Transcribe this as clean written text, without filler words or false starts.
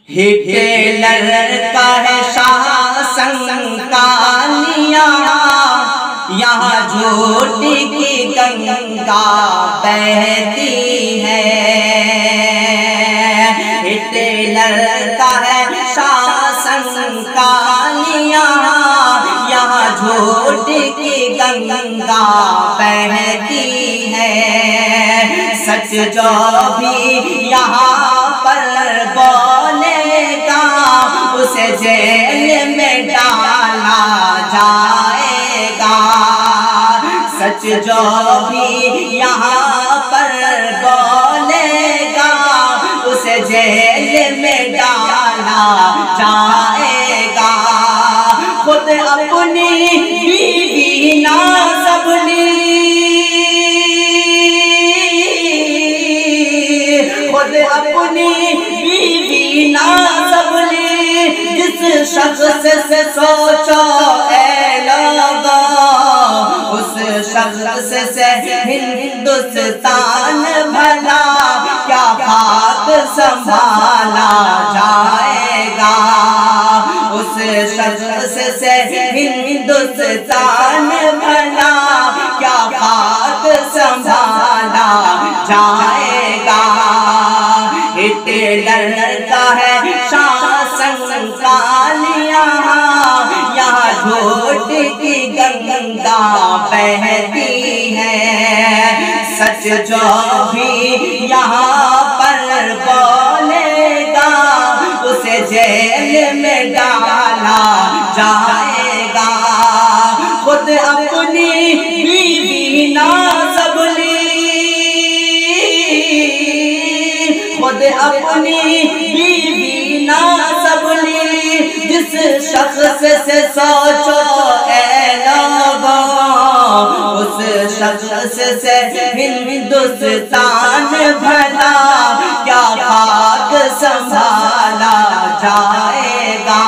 Hitler کا ہے شاسن کانیاں، یہاں جھوٹ کی گنگا بہتی ہے۔ ہٹلر کا ہے شاسن کانیاں، یہاں جھوٹ کی گنگا بہتی ہے۔ سچ جو بھی یہاں پر بولے گا اسے جیل میں ڈالا جائے گا۔ سچ جو بھی یہاں پر بولے گا اسے جیل میں ڈالا جائے گا۔ خود اپنی بیوی نازب خود اپنی بیوی نازب جس شخص سے سوچو اے لوگو، اس شخص سے ہندوستان بھلا کیا خاک سنبھالا جائے گا۔ اس شخص سے ہندوستان بھلا کیا خاک سنبھالا جائے گا۔ ہٹلر کا ہے شاسن کانیاں، یہاں جھوٹ کی گنگا بہتی ہے۔ سچ جو بھی یہاں پر بولے گا اسے جیل میں ڈالا جائے گا۔ خود اپنی بیوی نازب خود اپنی بیوی نازب جس شخص سے سوچو اے لوگو، اس شخص سے ہندوستان بھلا کیا خاک سنبھالا جائے گا۔